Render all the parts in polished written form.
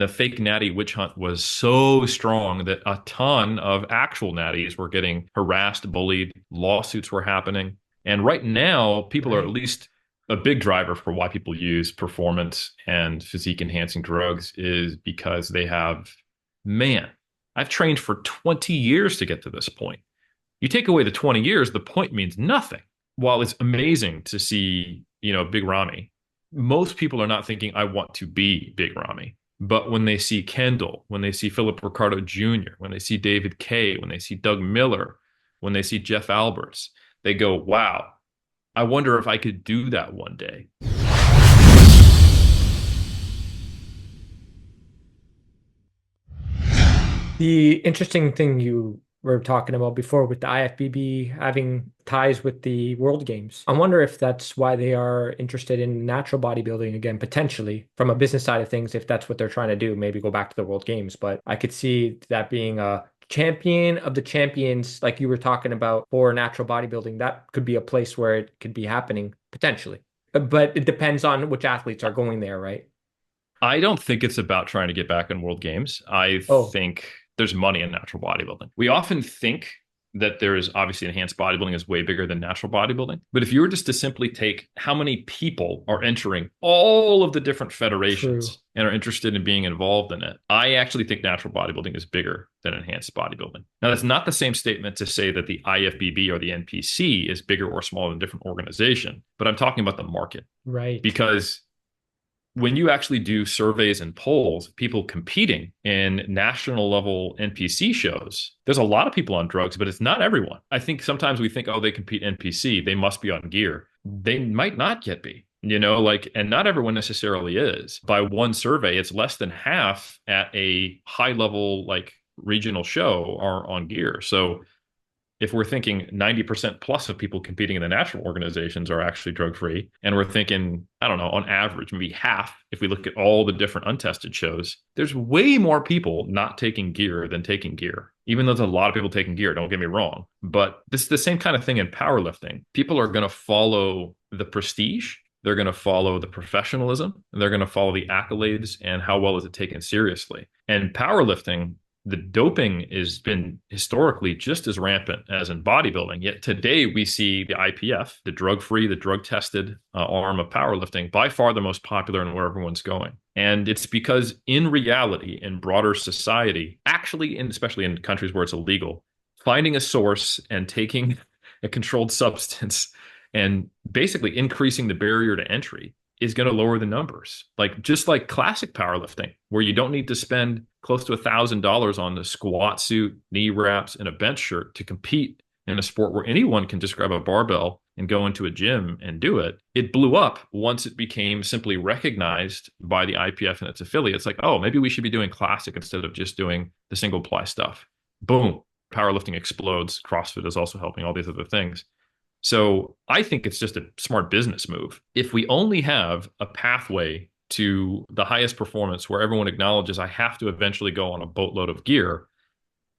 The fake Natty witch hunt was so strong that a ton of actual natties were getting harassed, bullied, lawsuits were happening. And right now, people are at Right. least a big driver for why people use performance and physique enhancing drugs is because they have, man, I've trained for 20 years to get to this point. You take away the 20 years, the point means nothing. While it's amazing to see, Big Ramy, most people are not thinking, I want to be Big Ramy. But when they see Kendall, when they see Philip Ricardo Jr., when they see David Kay, when they see Doug Miller, when they see Jeff Alberts, they go, wow, I wonder if I could do that one day. The interesting thing you were talking about before with the IFBB having ties with the World Games. I wonder if that's why they are interested in natural bodybuilding again, potentially from a business side of things, if that's what they're trying to do, maybe go back to the World Games. But I could see that being a champion of the champions, like you were talking about for natural bodybuilding, that could be a place where it could be happening potentially. But it depends on which athletes are going there, right? I don't think it's about trying to get back in World Games. I Oh, think there's money in natural bodybuilding. We often think that there is obviously enhanced bodybuilding is way bigger than natural bodybuilding. But if you were just to simply take how many people are entering all of the different true. federations and are interested in being involved in it, I actually think natural bodybuilding is bigger than enhanced bodybuilding. Now, that's not the same statement to say that the IFBB or the NPC is bigger or smaller than a different organization, but I'm talking about the market Right. because when you actually do surveys and polls, people competing in national level NPC shows, there's a lot of people on drugs, but it's not everyone. I think sometimes we think, oh, they compete NPC, they must be on gear. They might not yet be, and not everyone necessarily is. By one survey, it's less than half at a high level, like regional show are on gear. So if we're thinking 90% plus of people competing in the national organizations are actually drug free, and we're thinking, I don't know, on average, maybe half, if we look at all the different untested shows, there's way more people not taking gear than taking gear. Even though there's a lot of people taking gear, don't get me wrong. But this is the same kind of thing in powerlifting. People are going to follow the prestige. They're going to follow the professionalism. They're going to follow the accolades and how well is it taken seriously. And powerlifting, the doping has been historically just as rampant as in bodybuilding. Yet today we see the IPF, the drug-free, the drug-tested arm of powerlifting, by far the most popular and where everyone's going. And it's because in reality, in broader society, actually, especially in countries where it's illegal, finding a source and taking a controlled substance and basically increasing the barrier to entry is going to lower the numbers. Like just like classic powerlifting, where you don't need to spend close to $1,000 on the squat suit, knee wraps, and a bench shirt to compete in a sport where anyone can just grab a barbell and go into a gym and do it. It blew up once it became simply recognized by the IPF and its affiliates. Like, oh, maybe we should be doing classic instead of just doing the single ply stuff. Boom, powerlifting explodes. CrossFit is also helping all these other things. So I think it's just a smart business move. If we only have a pathway to the highest performance where everyone acknowledges I have to eventually go on a boatload of gear,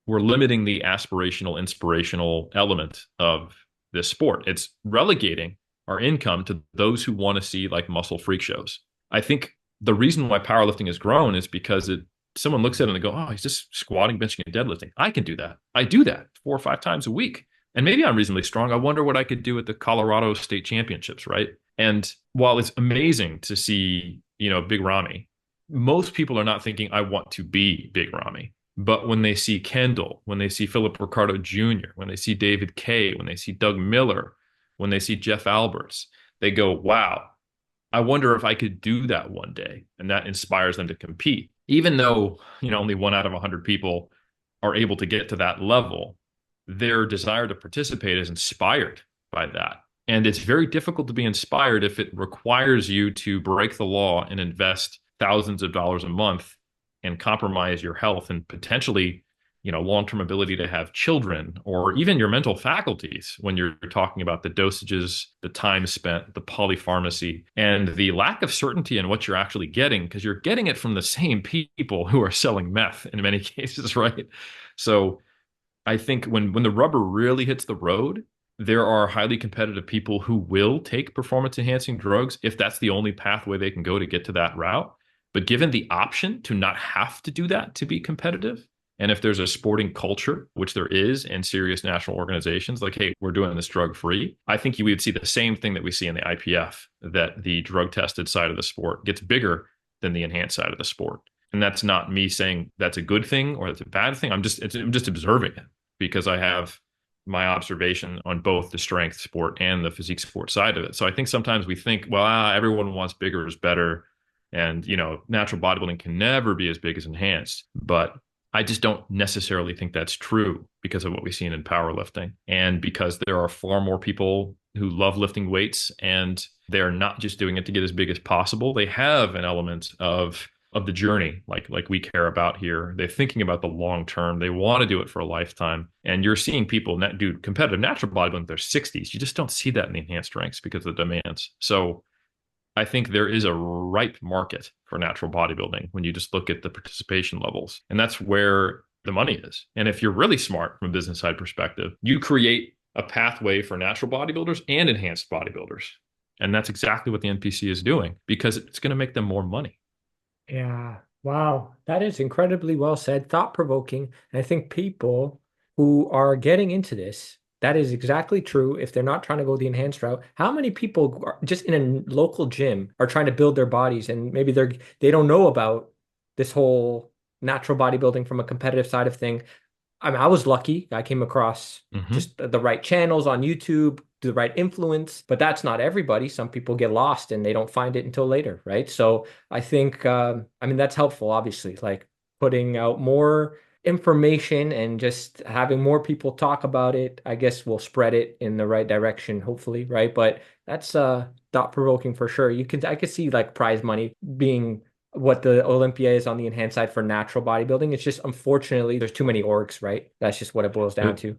we're limiting the aspirational, inspirational element of this sport. It's relegating our income to those who want to see like muscle freak shows. I think the reason why powerlifting has grown is because someone looks at it and they go, oh, he's just squatting, benching, and deadlifting. I can do that. I do that 4 or 5 times a week. And maybe I'm reasonably strong. I wonder what I could do at the Colorado State Championships, right? And while it's amazing to see, Big Ramy, most people are not thinking, I want to be Big Ramy. But when they see Kendall, when they see Philip Ricardo Jr., when they see David Kay, when they see Doug Miller, when they see Jeff Alberts, they go, wow, I wonder if I could do that one day. And that inspires them to compete. Even though, only 1 out of 100 people are able to get to that level, their desire to participate is inspired by that. And it's very difficult to be inspired if it requires you to break the law and invest thousands of dollars a month and compromise your health and potentially, long-term ability to have children or even your mental faculties when you're talking about the dosages, the time spent, the polypharmacy, and the lack of certainty in what you're actually getting, because you're getting it from the same people who are selling meth in many cases, right? So I think when the rubber really hits the road, there are highly competitive people who will take performance enhancing drugs if that's the only pathway they can go to get to that route. But given the option to not have to do that to be competitive, and if there's a sporting culture, which there is in serious national organizations, like, hey, we're doing this drug free, I think you would see the same thing that we see in the IPF, that the drug tested side of the sport gets bigger than the enhanced side of the sport. And that's not me saying that's a good thing or that's a bad thing. I'm just observing it because I have my observation on both the strength sport and the physique sport side of it. So I think sometimes we think, well, everyone wants bigger is better. And, natural bodybuilding can never be as big as enhanced. But I just don't necessarily think that's true because of what we've seen in powerlifting and because there are far more people who love lifting weights and they're not just doing it to get as big as possible. They have an element of the journey, like we care about here. They're thinking about the long term. They want to do it for a lifetime. And you're seeing people do competitive natural bodybuilding in their 60s. You just don't see that in the enhanced ranks because of the demands. So I think there is a ripe market for natural bodybuilding when you just look at the participation levels. And that's where the money is. And if you're really smart from a business side perspective, you create a pathway for natural bodybuilders and enhanced bodybuilders. And that's exactly what the NPC is doing because it's going to make them more money. Yeah. Wow. That is incredibly well said, thought-provoking. And I think people who are getting into this, that is exactly true. If they're not trying to go the enhanced route, how many people are just in a local gym are trying to build their bodies and maybe they don't know about this whole natural bodybuilding from a competitive side of thing. I mean, I was lucky. I came across Mm-hmm. just the right channels on YouTube, the right influence, but that's not everybody. Some people get lost and they don't find it until later, right? So I think, I mean, that's helpful, obviously, like putting out more information and just having more people talk about it, I guess will spread it in the right direction, hopefully, right? But that's thought-provoking for sure. I could see like prize money being what the Olympia is on the enhanced side for natural bodybuilding. It's just unfortunately there's too many orgs, right? That's just what it boils down to.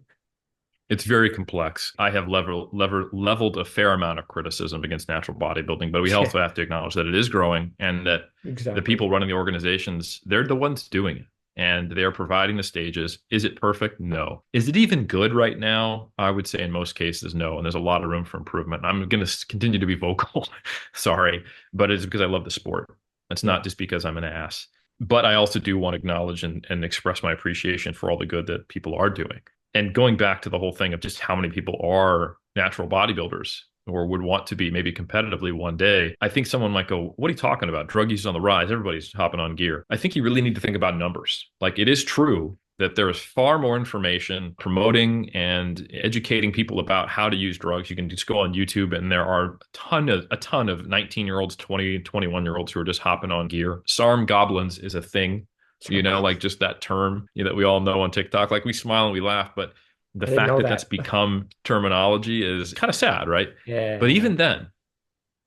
It's very complex. I have leveled a fair amount of criticism against natural bodybuilding, but we Yeah, also have to acknowledge that it is growing and that the exactly. people running the organizations, they're the ones doing it and they're providing the stages. Is it perfect? No. Is it even good right now? I would say in most cases, no. And there's a lot of room for improvement. I'm going to continue to be vocal. Sorry, but it's because I love the sport. It's Yeah. not just because I'm an ass. But I also do want to acknowledge and express my appreciation for all the good that people are doing. And going back to the whole thing of just how many people are natural bodybuilders or would want to be maybe competitively one day, I think someone might go, what are you talking about? Drug use is on the rise. Everybody's hopping on gear. I think you really need to think about numbers. Like it is true that there is far more information promoting and educating people about how to use drugs. You can just go on YouTube and there are a ton of 19-year-olds, 20, 21-year-olds who are just hopping on gear. SARM goblins is a thing, like just that term that we all know on TikTok. Like we smile and we laugh, but the I didn't fact know that that's that. become terminology is kind of sad, right? But Yeah. even then,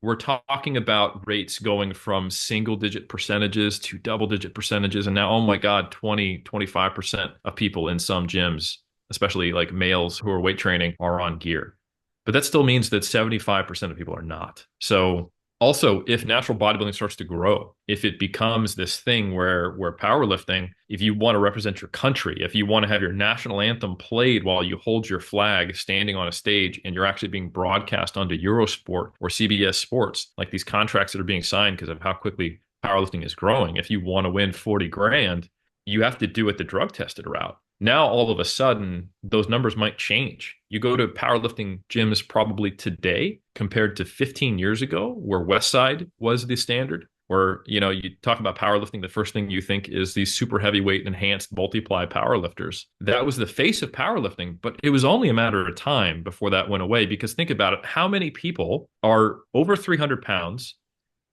we're talking about rates going from single digit percentages to double digit percentages. And now, oh my God, 20, 25% of people in some gyms, especially like males who are weight training, are on gear. But that still means that 75% of people are not. So also, if natural bodybuilding starts to grow, if it becomes this thing where powerlifting, if you want to represent your country, if you want to have your national anthem played while you hold your flag standing on a stage and you're actually being broadcast onto Eurosport or CBS Sports, like these contracts that are being signed because of how quickly powerlifting is growing, if you want to win 40 grand, you have to do it the drug tested route. Now, all of a sudden, those numbers might change. You go to powerlifting gyms probably today compared to 15 years ago, where Westside was the standard. Where, you talk about powerlifting, the first thing you think is these super heavyweight enhanced multiply powerlifters. That was the face of powerlifting, but it was only a matter of time before that went away. Because think about it, how many people are over 300 pounds,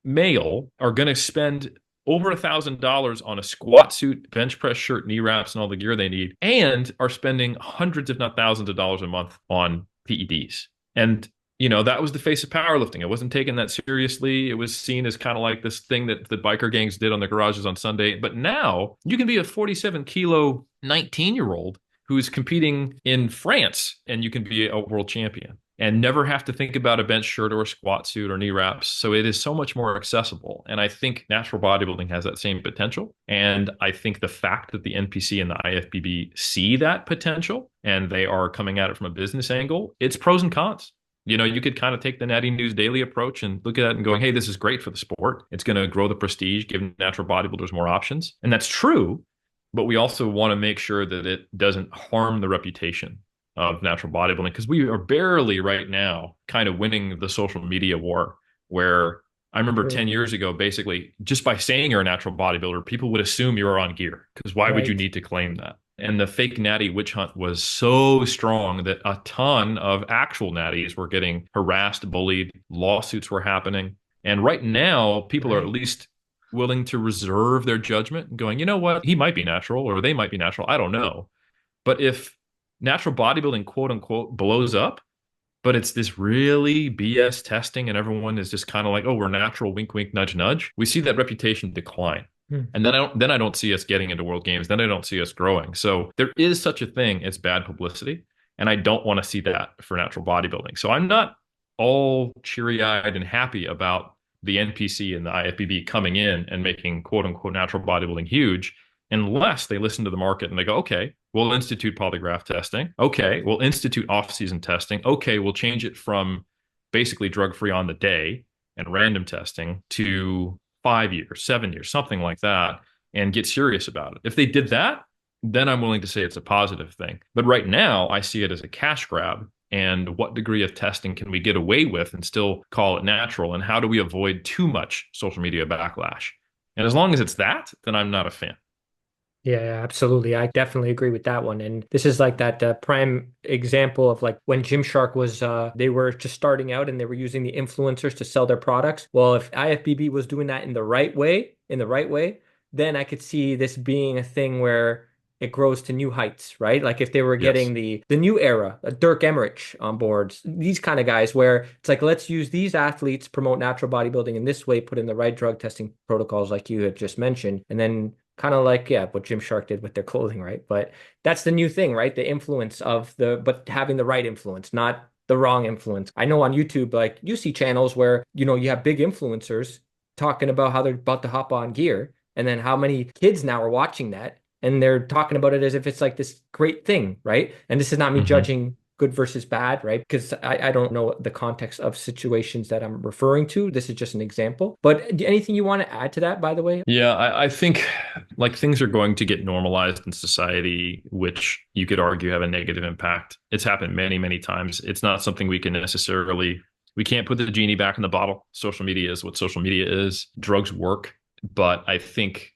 male, are going to spend over $1,000 on a squat suit, bench press shirt, knee wraps, and all the gear they need, and are spending hundreds, if not thousands of dollars a month on PEDs. And that was the face of powerlifting. It wasn't taken that seriously. It was seen as kind of like this thing that the biker gangs did on their garages on Sunday. But now you can be a 47 kilo 19-year-old who's competing in France and you can be a world champion and never have to think about a bench shirt or a squat suit or knee wraps. So it is so much more accessible. And I think natural bodybuilding has that same potential. And I think the fact that the NPC and the IFBB see that potential and they are coming at it from a business angle, it's pros and cons. You could kind of take the Natty News Daily approach and look at it and going, hey, this is great for the sport. It's going to grow the prestige, give natural bodybuilders more options. And that's true, but we also want to make sure that it doesn't harm the reputation of natural bodybuilding because we are barely right now kind of winning the social media war where I remember True. 10 years ago, basically, just by saying you're a natural bodybuilder, people would assume you were on gear because why would you Right. need to claim that? And the fake natty witch hunt was so strong that a ton of actual natties were getting harassed, bullied, lawsuits were happening. And right now, people are at Right. least willing to reserve their judgment and going, you know what? He might be natural or they might be natural. I don't know. But if natural bodybuilding, quote unquote, blows up, but it's this really BS testing, and everyone is just kind of like, "Oh, we're natural." Wink, wink, nudge, nudge. We see that reputation decline, Hmm. and then I don't see us getting into world games. Then I don't see us growing. So there is such a thing as bad publicity, and I don't want to see that for natural bodybuilding. So I'm not all cheery-eyed and happy about the NPC and the IFBB coming in and making quote unquote natural bodybuilding huge unless they listen to the market and they go, okay, we'll institute polygraph testing. Okay, we'll institute off-season testing. Okay, we'll change it from basically drug-free on the day and random testing to 5 years, 7 years, something like that, and get serious about it. If they did that, then I'm willing to say it's a positive thing. But right now, I see it as a cash grab. And what degree of testing can we get away with and still call it natural? And how do we avoid too much social media backlash? And as long as it's that, then I'm not a fan. Yeah, yeah, absolutely. I definitely agree with that one. And this is like that prime example of like when Gymshark was, they were just starting out and they were using the influencers to sell their products. Well, if IFBB was doing that in the right way, then I could see this being a thing where it grows to new heights, right? Like if they were Yes. getting the new era, Dirk Emmerich on board, these kind of guys where it's like, let's use these athletes, promote natural bodybuilding in this way, put in the right drug testing protocols like you had just mentioned, and then kind of like, yeah, what Gymshark did with their clothing, right? But that's the new thing, right? The influence of but having the right influence, not the wrong influence. I know on YouTube, like you see channels where, you have big influencers talking about how they're about to hop on gear, and then how many kids now are watching that, and they're talking about it as if it's like this great thing, right? And this is not me Hmm. judging good versus bad, right? Because I don't know the context of situations that I'm referring to. This is just an example. But anything you want to add to that, by the way? Yeah, I think like things are going to get normalized in society, which you could argue have a negative impact. It's happened many, many times. It's not something we can't put the genie back in the bottle. Social media is what social media is. Drugs work, but I think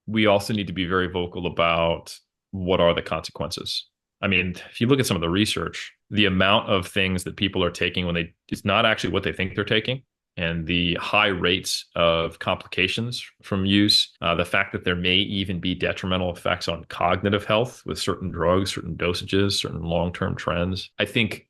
we also need to be very vocal about what are the consequences. I mean, if you look at some of the research, the amount of things that people are taking it's not actually what they think they're taking, and the high rates of complications from use, the fact that there may even be detrimental effects on cognitive health with certain drugs, certain dosages, certain long-term trends. I think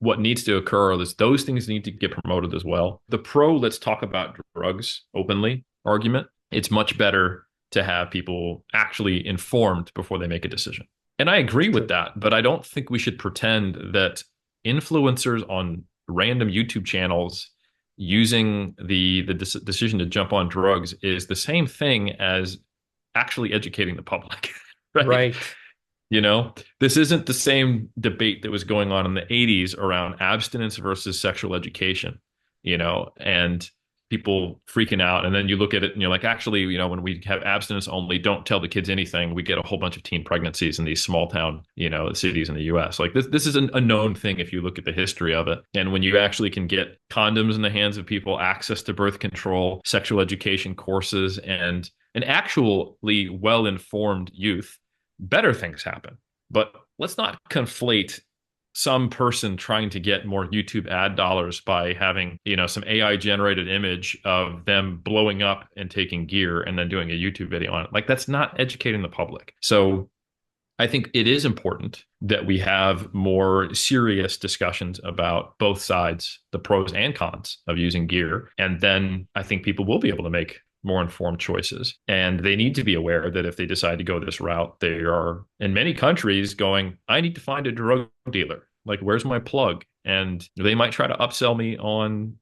what needs to occur is those things need to get promoted as well. The pro, let's talk about drugs openly argument, it's much better to have people actually informed before they make a decision. And I agree with True. that, but I don't think we should pretend that influencers on random YouTube channels using the decision to jump on drugs is the same thing as actually educating the public, right? Right. This isn't the same debate that was going on in the 80s around abstinence versus sexual education, and people freaking out. And then you look at it and you're like, actually, when we have abstinence only, don't tell the kids anything, we get a whole bunch of teen pregnancies in these small town, cities in the US. Like this is a known thing if you look at the history of it. And when you actually can get condoms in the hands of people, access to birth control, sexual education courses, and an actually well-informed youth, better things happen. But let's not conflate some person trying to get more YouTube ad dollars by having, some AI generated image of them blowing up and taking gear and then doing a YouTube video on it. Like that's not educating the public. So I think it is important that we have more serious discussions about both sides, the pros and cons of using gear. And then I think people will be able to make more informed choices. And they need to be aware that if they decide to go this route, they are in many countries going, I need to find a drug dealer. Like, where's my plug? And they might try to upsell me on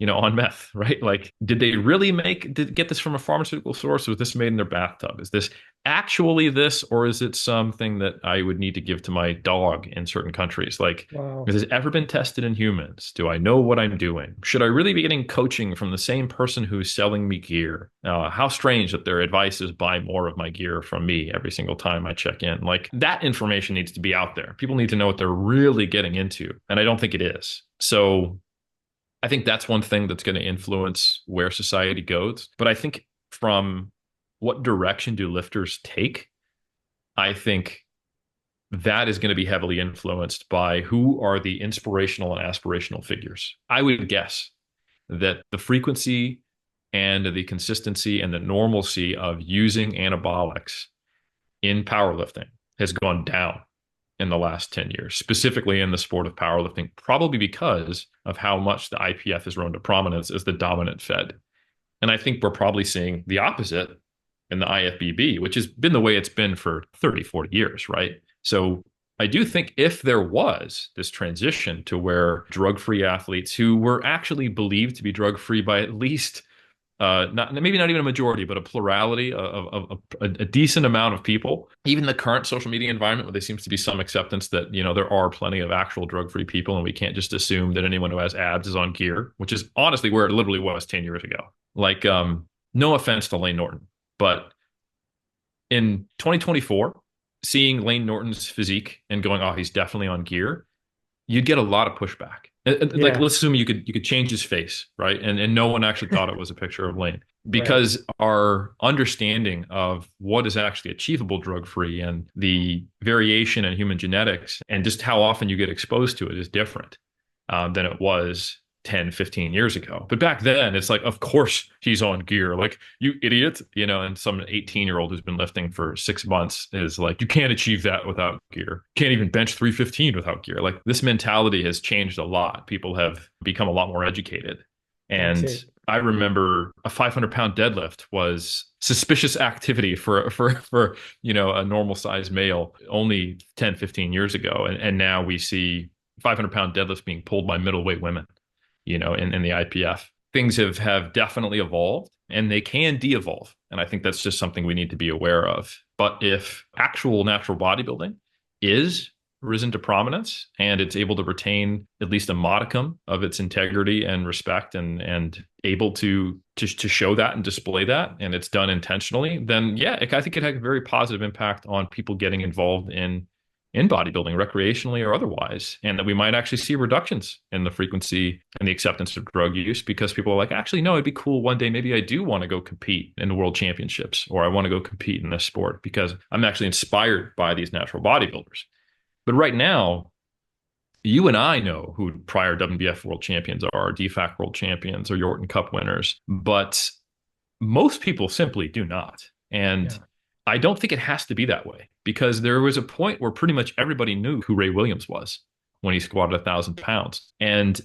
on meth, right? Like, did they really get this from a pharmaceutical source? Was this made in their bathtub? Is this actually this, or is it something that I would need to give to my dog in certain countries? Like, Wow. has this ever been tested in humans? Do I know what I'm doing? Should I really be getting coaching from the same person who's selling me gear? How strange that their advice is buy more of my gear from me every single time I check in. Like, that information needs to be out there. People need to know what they're really getting into. And I don't think it is. So I think that's one thing that's going to influence where society goes. But I think from what direction do lifters take, I think that is going to be heavily influenced by who are the inspirational and aspirational figures. I would guess that the frequency and the consistency and the normalcy of using anabolics in powerlifting has gone down in the last 10 years, specifically in the sport of powerlifting, probably because of how much the IPF has grown to prominence as the dominant fed. And I think we're probably seeing the opposite in the IFBB, which has been the way it's been for 30, 40 years, right? So I do think if there was this transition to where drug-free athletes who were actually believed to be drug-free by at least not maybe not even a majority, but a plurality of a decent amount of people. Even the current social media environment, where there seems to be some acceptance that there are plenty of actual drug-free people, and we can't just assume that anyone who has abs is on gear, which is honestly where it literally was 10 years ago. Like, no offense to Lane Norton, but in 2024, seeing Lane Norton's physique and going, "Oh, he's definitely on gear," you'd get a lot of pushback. Like, Yeah, let's assume you could change his face, right? And no one actually thought it was a picture of Lane, right. because our understanding of what is actually achievable drug free and the variation in human genetics and just how often you get exposed to it is different than it was 10, 15 years ago. But back then, it's like, of course he's on gear. Like, you idiot, and some 18-year-old who's been lifting for 6 months is like, you can't achieve that without gear. Can't even bench 315 without gear. Like, this mentality has changed a lot. People have become a lot more educated. That's And it. I remember a 500-pound deadlift was suspicious activity for a normal sized male only 10, 15 years ago. And now we see 500-pound deadlifts being pulled by middleweight women in the IPF. Things have definitely evolved, and they can de-evolve. And I think that's just something we need to be aware of. But if actual natural bodybuilding is risen to prominence and it's able to retain at least a modicum of its integrity and respect and able to show that and display that, and it's done intentionally, then yeah, I think it has a very positive impact on people getting involved in bodybuilding, recreationally or otherwise, and that we might actually see reductions in the frequency and the acceptance of drug use, because people are like, actually, no, it'd be cool one day. Maybe I do want to go compete in the world championships, or I want to go compete in this sport because I'm actually inspired by these natural bodybuilders. But right now, you and I know who prior WBF world champions are, DFAC world champions, or Yorton Cup winners, but most people simply do not. And Yeah. I don't think it has to be that way, because there was a point where pretty much everybody knew who Ray Williams was when he squatted 1,000 pounds. And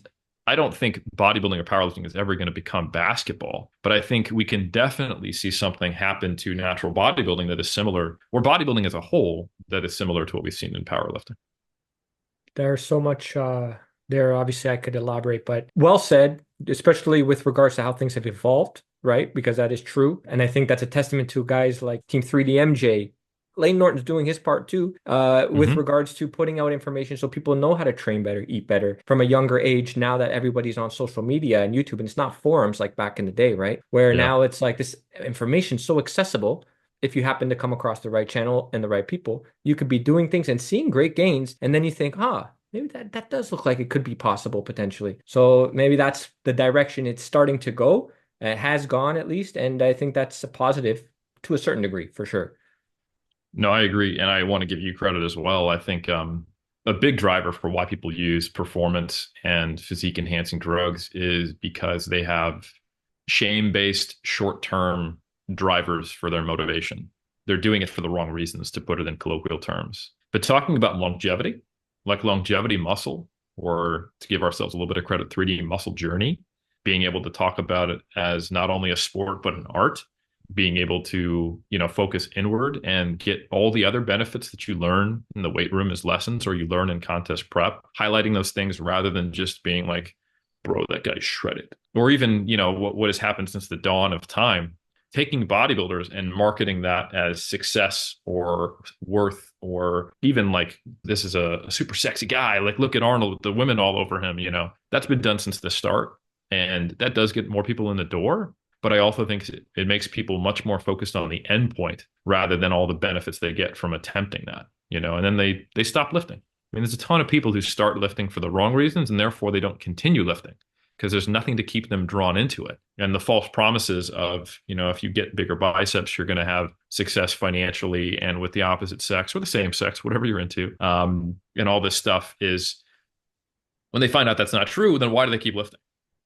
I don't think bodybuilding or powerlifting is ever going to become basketball, but I think we can definitely see something happen to natural bodybuilding that is similar, or bodybuilding as a whole, that is similar to what we've seen in powerlifting. There's so much there. Obviously, I could elaborate, but well said, especially with regards to how things have evolved, right? Because that is true. And I think that's a testament to guys like Team 3D MJ. Lane Norton's doing his part too, with Hmm. regards to putting out information so people know how to train better, eat better from a younger age, now that everybody's on social media and YouTube, and it's not forums like back in the day, right? Where Yeah. now it's like this information so accessible. If you happen to come across the right channel and the right people, you could be doing things and seeing great gains, and then you think, maybe that does look like it could be possible potentially. So maybe that's the direction it's starting to go. It has gone at least, and I think that's a positive to a certain degree for sure. No, I agree. And I want to give you credit as well. I think a big driver for why people use performance and physique enhancing drugs is because they have shame-based short-term drivers for their motivation. They're doing it for the wrong reasons, to put it in colloquial terms. But talking about longevity, like longevity muscle, or to give ourselves a little bit of credit, 3D muscle journey, being able to talk about it as not only a sport, but an art, being able to, focus inward and get all the other benefits that you learn in the weight room as lessons, or you learn in contest prep, highlighting those things rather than just being like, bro, that guy's shredded. Or even, what has happened since the dawn of time, taking bodybuilders and marketing that as success or worth, or even like, this is a super sexy guy. Like, look at Arnold with the women all over him, that's been done since the start. And that does get more people in the door. But I also think it makes people much more focused on the end point rather than all the benefits they get from attempting that, and then they stop lifting. I mean, there's a ton of people who start lifting for the wrong reasons, and therefore they don't continue lifting because there's nothing to keep them drawn into it. And the false promises of, if you get bigger biceps, you're going to have success financially and with the opposite sex or the same sex, whatever you're into. And all this stuff is, when they find out that's not true, then why do they keep lifting?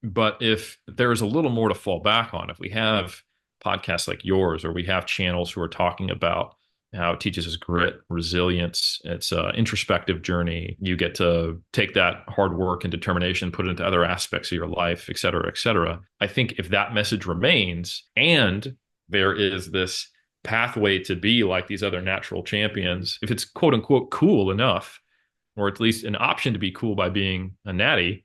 But if there's a little more to fall back on, if we have podcasts like yours, or we have channels who are talking about how it teaches us grit, resilience, it's an introspective journey. You get to take that hard work and determination, put it into other aspects of your life, et cetera, et cetera. I think if that message remains, and there is this pathway to be like these other natural champions, if it's quote unquote cool enough, or at least an option to be cool by being a natty,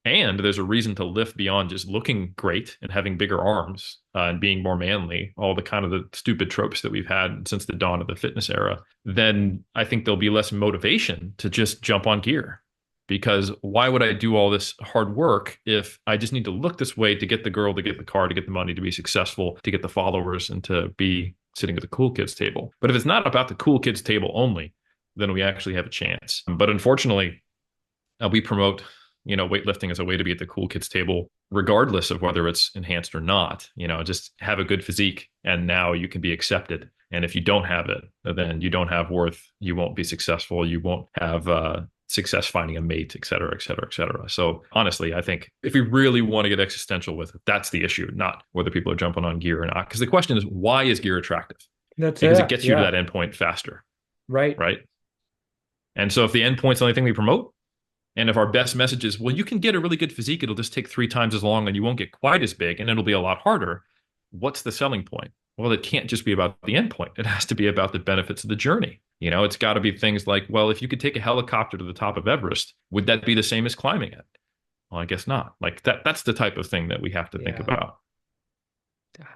and there's a reason to lift beyond just looking great and having bigger arms and being more manly, all the kind of the stupid tropes that we've had since the dawn of the fitness era, then I think there'll be less motivation to just jump on gear. Because why would I do all this hard work if I just need to look this way to get the girl, to get the car, to get the money, to be successful, to get the followers, and to be sitting at the cool kids table? But if it's not about the cool kids table only, then we actually have a chance. But unfortunately, we promote weightlifting as a way to be at the cool kids table, regardless of whether it's enhanced or not. Just have a good physique and now you can be accepted. And if you don't have it, then you don't have worth. You won't be successful. You won't have success finding a mate, et cetera, et cetera, et cetera. So honestly, I think if we really want to get existential with it, that's the issue, not whether people are jumping on gear or not. Because the question is, why is gear attractive? Because it gets you to that endpoint faster. Right. Right. And so if the endpoint's the only thing we promote, and if our best message is, well, you can get a really good physique, it'll just take 3 times as long and you won't get quite as big and it'll be a lot harder, what's the selling point? Well, it can't just be about the end point. It has to be about the benefits of the journey. It's got to be things like, well, if you could take a helicopter to the top of Everest, would that be the same as climbing it? Well, I guess not. Like that's the type of thing that we have to think about.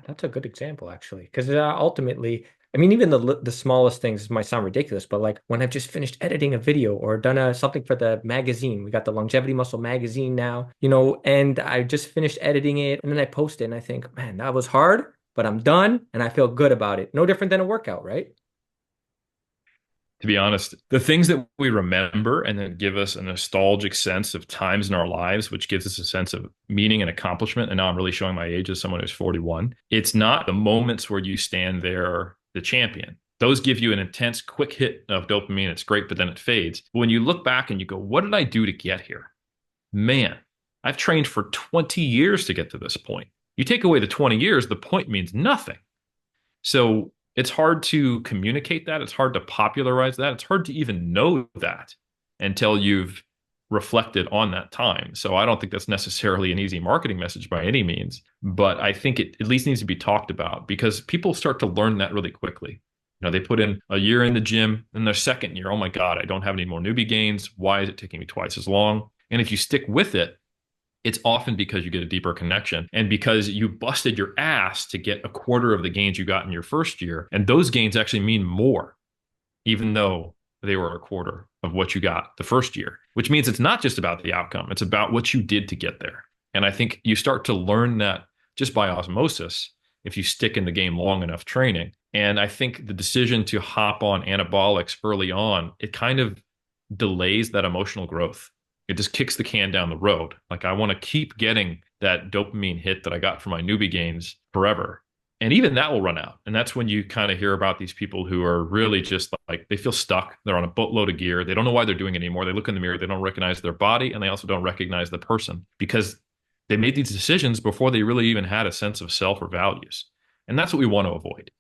That's a good example, actually, because ultimately, I mean, even the smallest things might sound ridiculous, but like when I've just finished editing a video or done something for the magazine, we got the Longevity Muscle magazine now, and I just finished editing it, and then I post it, and I think, man, that was hard, but I'm done, and I feel good about it. No different than a workout, right? To be honest, the things that we remember and that give us a nostalgic sense of times in our lives, which gives us a sense of meaning and accomplishment. And now I'm really showing my age as someone who's 41. It's not the moments where you stand there, the champion. Those give you an intense, quick hit of dopamine. It's great, but then it fades. But when you look back and you go, what did I do to get here? Man, I've trained for 20 years to get to this point. You take away the 20 years, the point means nothing. So it's hard to communicate that. It's hard to popularize that. It's hard to even know that until you've reflected on that time. So I don't think that's necessarily an easy marketing message by any means, but I think it at least needs to be talked about because people start to learn that really quickly. They put in a year in the gym, and their second year, oh my God, I don't have any more newbie gains. Why is it taking me twice as long? And if you stick with it, it's often because you get a deeper connection and because you busted your ass to get a quarter of the gains you got in your first year. And those gains actually mean more, even though they were a quarter of what you got the first year, which means it's not just about the outcome. It's about what you did to get there. And I think you start to learn that just by osmosis if you stick in the game long enough training. And I think the decision to hop on anabolics early on, it kind of delays that emotional growth. It just kicks the can down the road. Like I want to keep getting that dopamine hit that I got from my newbie gains forever. And even that will run out. And that's when you kind of hear about these people who are really just like, they feel stuck. They're on a boatload of gear. They don't know why they're doing it anymore. They look in the mirror. They don't recognize their body. And they also don't recognize the person because they made these decisions before they really even had a sense of self or values. And that's what we want to avoid.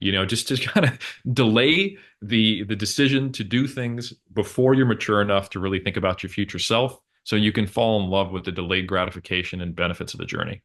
Just to kind of delay the decision to do things before you're mature enough to really think about your future self so you can fall in love with the delayed gratification and benefits of the journey.